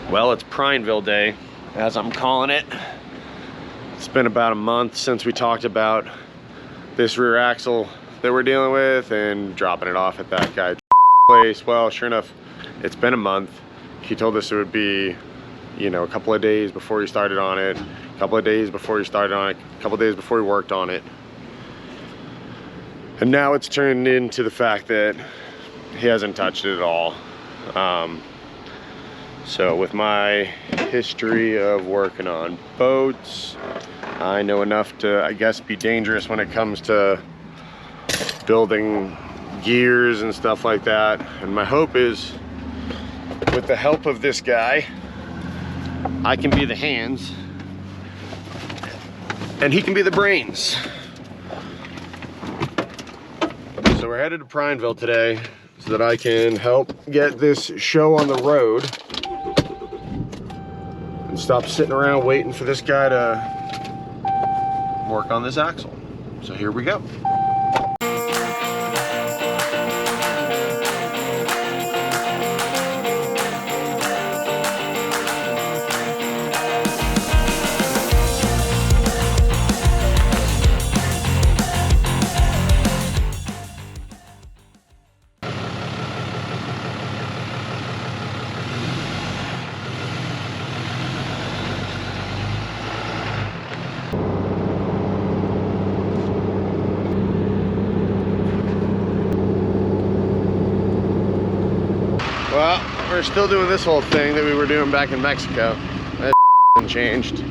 Well, it's Prineville Day, as I'm calling it. It's been about a month since we talked about this rear axle that we're dealing with and dropping it off at that guy's place. Well, sure enough, it's been a month. He told us it would be, you know, a couple of days before he started on it, a couple of days before he started on it, a couple of days before he worked on it. And now it's turned into the fact that he hasn't touched it at all. So with my history of working on boats, I know enough to, I guess, be dangerous when it comes to building gears and stuff like that. And my hope is, with the help of this guy, I can be the hands and he can be the brains. So we're headed to Prineville today so that I can help get this show on the road and stop sitting around waiting for this guy to work on this axle. So here we go. Well, we're still doing this whole thing that we were doing back in Mexico. That hasn't changed.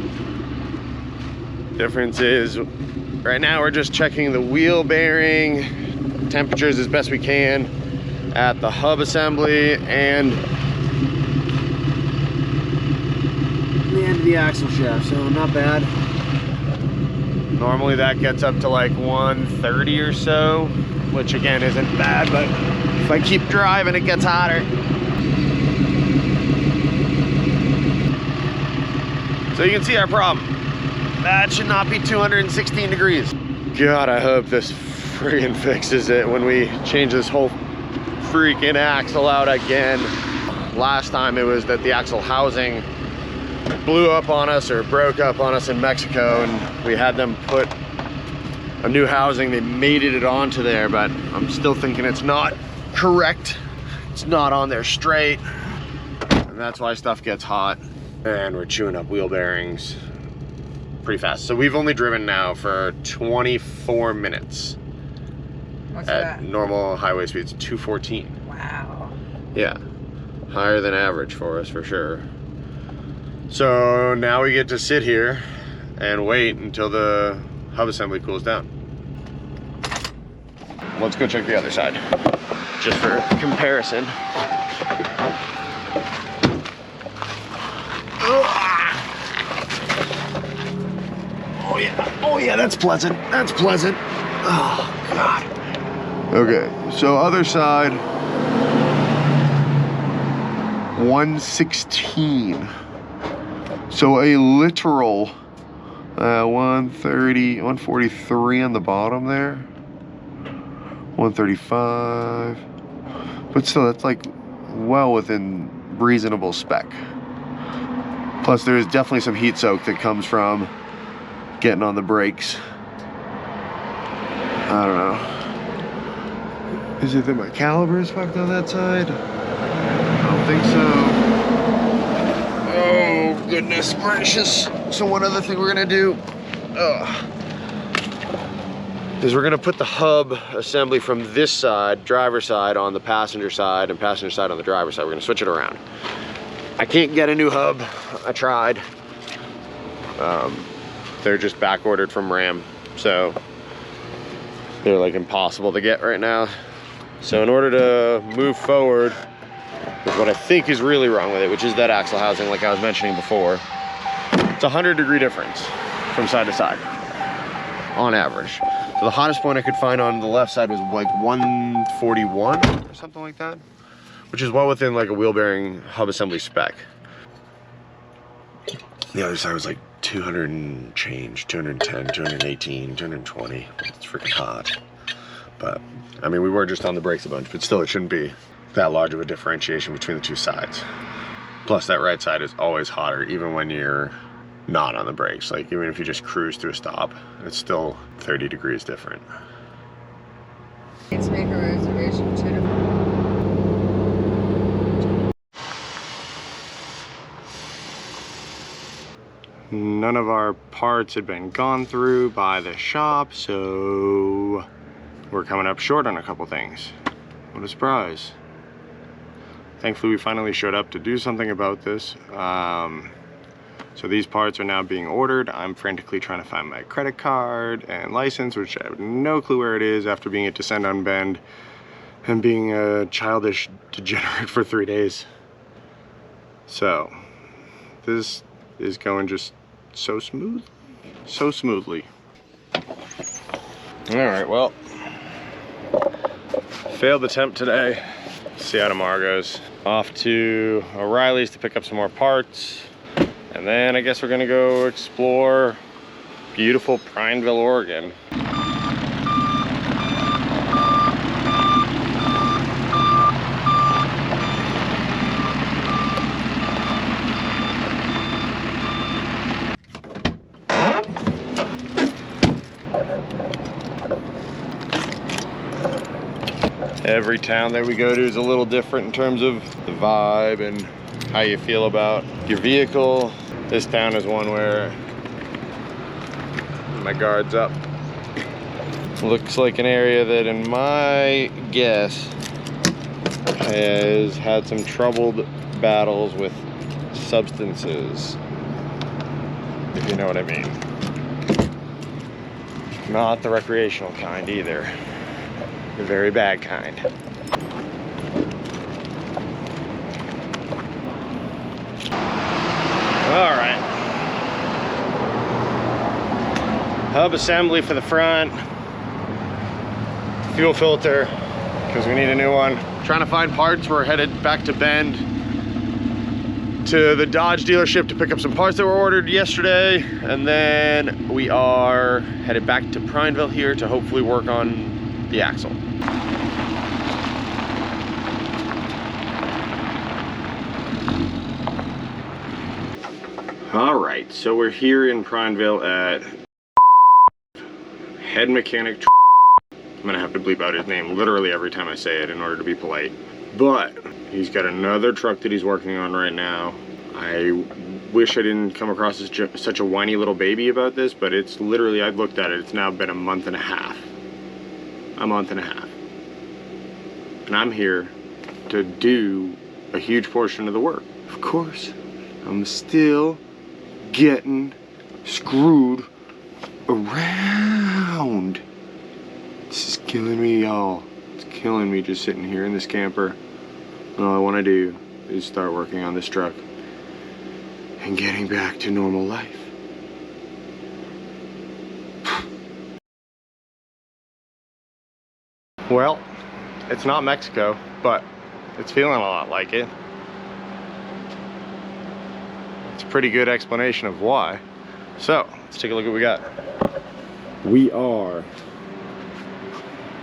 Difference is, right now we're just checking the wheel bearing temperatures as best we can at the hub assembly and the end of the axle shaft, so not bad. Normally that gets up to like 130 or so, which again isn't bad, but if I keep driving it gets hotter. So you can see our problem. That should not be 216 degrees. God, I hope this friggin' fixes it when we change this whole freaking axle out again. Last time it was that the axle housing blew up on us or broke up on us in Mexico, and we had them put a new housing. They mated it onto there, but I'm still thinking it's not correct. It's not on there straight, and that's why stuff gets hot. And we're chewing up wheel bearings pretty fast. So we've only driven now for 24 minutes. What's at that? Normal highway speeds, 214. Wow. Yeah, higher than average for us for sure. So now we get to sit here and wait until the hub assembly cools down. Let's go check the other side, just for comparison. Oh yeah, that's pleasant. That's pleasant. Oh God. Okay, so other side, 116. So a literal 130, 143 on the bottom there. 135. But still, that's like well within reasonable spec. Plus there's definitely some heat soak that comes from getting on the brakes. I don't know. Is it that my caliber is fucked on that side? I don't think so. Oh, goodness gracious. So one other thing we're gonna do is we're gonna put the hub assembly from this side, driver's side, on the passenger side, and passenger side on the driver's side. We're gonna switch it around. I can't get a new hub. I tried. They're just back ordered from Ram, so they're like impossible to get right now. So in order to move forward with what I think is really wrong with it, which is that axle housing like I was mentioning before, it's a 100-degree difference from side to side on average. So the hottest point I could find on the left side was like 141 or something like that, which is well within like a wheel bearing hub assembly spec. The other side was like 200 and change, 210, 218, 220. It's freaking hot. But I mean, we were just on the brakes a bunch, but still it shouldn't be that large of a differentiation between the two sides. Plus that right side is always hotter, even when you're not on the brakes. Like even if you just cruise to a stop, it's still 30 degrees different. Let's make a reservation to None of our parts had been gone through by the shop, so we're coming up short on a couple things. What a surprise. Thankfully, we finally showed up to do something about this. So these parts are now being ordered. I'm frantically trying to find my credit card and license, which I have no clue where it is after being at Descend Unbend and being a childish degenerate for 3 days. So this is going just so smoothly. All right, well, failed attempt today. See how tomorrow goes. Off to O'Reilly's to pick up some more parts. And then I guess we're gonna go explore beautiful Prineville, Oregon. Every town that we go to is a little different in terms of the vibe and how you feel about your vehicle. This town is one where my guard's up. Looks like an area that, in my guess, has had some troubled battles with substances, if you know what I mean. Not the recreational kind either. The very bad kind. All right. Hub assembly for the front. Fuel filter, because we need a new one. Trying to find parts. We're headed back to Bend to the Dodge dealership to pick up some parts that were ordered yesterday. And then we are headed back to Prineville here to hopefully work on the axle. All right, so we're here in Prineville at head mechanic. I'm gonna have to bleep out his name literally every time I say it in order to be polite. But he's got another truck that he's working on right now. I wish I didn't come across as such a whiny little baby about this, but it's literally, I've looked at it, it's now been a month and a half. A month and a half. And I'm here to do a huge portion of the work. Of course, I'm still getting screwed around. This is killing me, y'all. It's killing me just sitting here in this camper. And all I want to do is start working on this truck and getting back to normal life. Well, it's not Mexico, but it's feeling a lot like it. It's a pretty good explanation of why. So, let's take a look at what we got. We are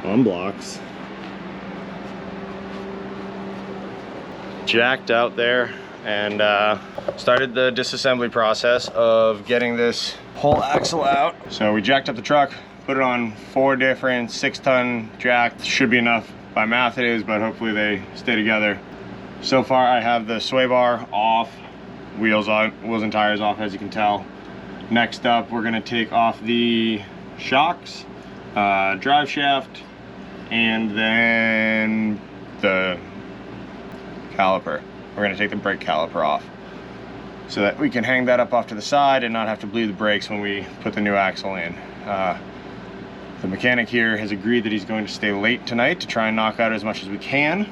on blocks. Jacked out there and started the disassembly process of getting this whole axle out. So we jacked up the truck, put it on 4 different 6-ton jacks. Should be enough by math it is, but hopefully they stay together. So far I have the sway bar off, wheels and tires off, as you can tell. Next up, we're gonna take off the shocks, drive shaft, and then the caliper. We're gonna take the brake caliper off so that we can hang that up off to the side and not have to bleed the brakes when we put the new axle in. The mechanic here has agreed that he's going to stay late tonight to try and knock out as much as we can.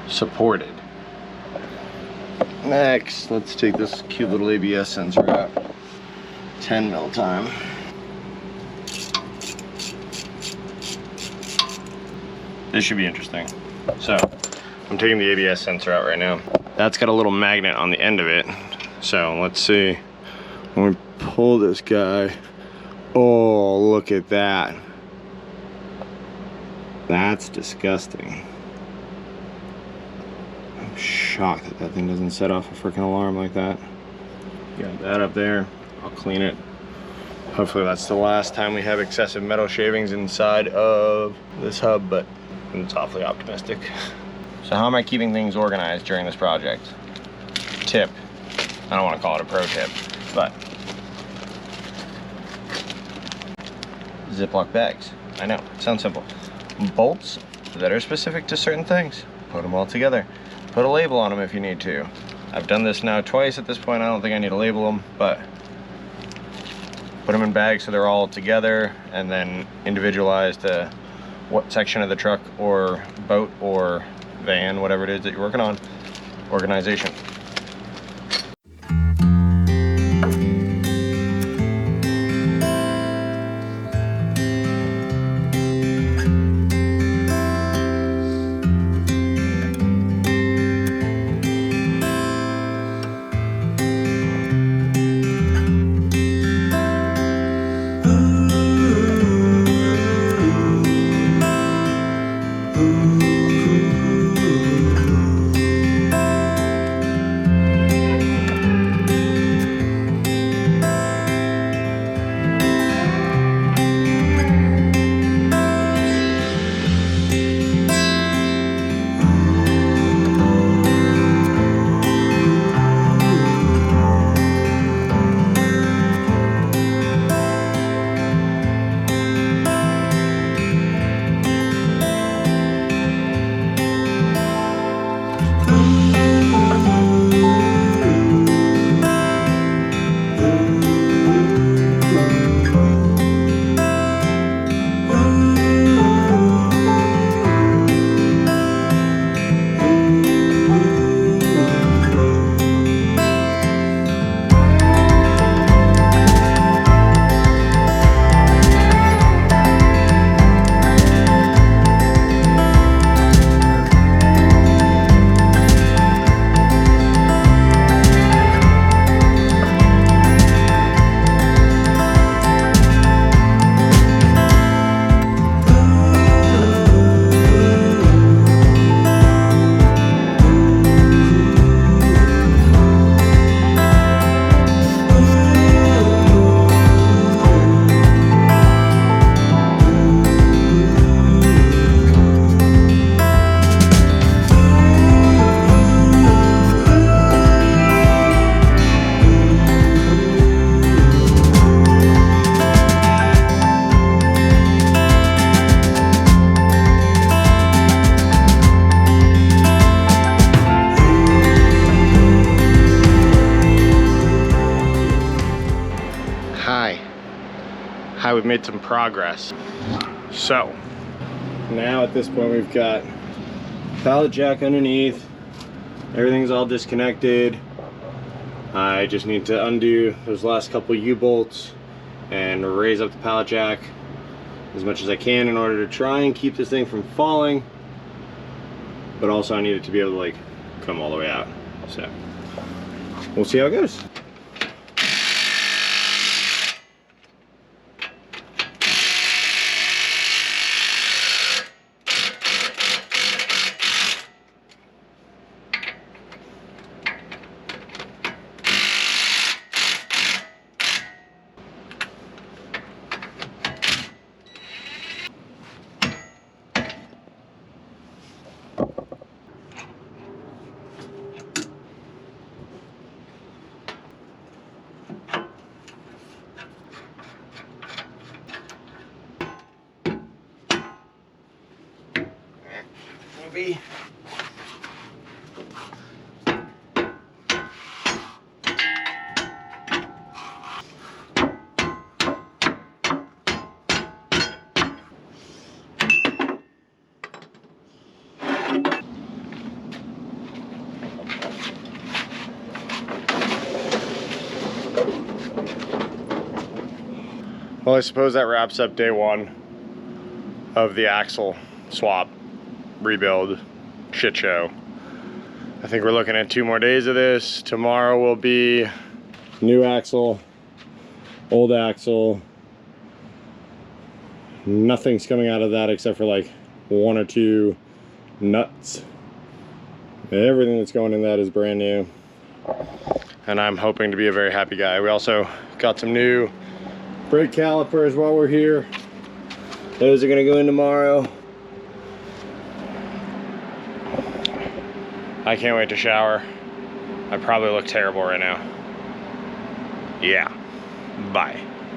Supported. Next, let's take this cute little ABS sensor out. 10 mil time. This should be interesting. So, I'm taking the ABS sensor out right now. That's got a little magnet on the end of it. So, let's see. When we pull this guy, oh, look at that. That's disgusting. I'm shocked that that thing doesn't set off a freaking alarm like that. Got that up there. I'll clean it. Hopefully that's the last time we have excessive metal shavings inside of this hub, but it's awfully optimistic. So how am I keeping things organized during this project? Tip. I don't want to call it a pro tip, but Ziploc bags. I know, it sounds simple. Bolts that are specific to certain things. Put them all together. Put a label on them if you need to. I've done this now twice at this point. I don't think I need to label them, but put them in bags so they're all together, and then individualized to what section of the truck or boat or van, whatever it is that you're working on. Organization. We've made some progress. So now at this point we've got pallet jack underneath, everything's all disconnected. I just need to undo those last couple U-bolts and raise up the pallet jack as much as I can in order to try and keep this thing from falling, but also I need it to be able to like come all the way out. So we'll see how it goes. Be. Well, I suppose that wraps up day one of the axle swap. rebuild shit show. I think we're looking at 2 more days of this. Tomorrow will be new axle, old axle. Nothing's coming out of that except for like 1 or 2 nuts. Everything that's going in that is brand new. And I'm hoping to be a very happy guy. We also got some new brake calipers while we're here. Those are gonna go in tomorrow. I can't wait to shower. I probably look terrible right now. Yeah, bye.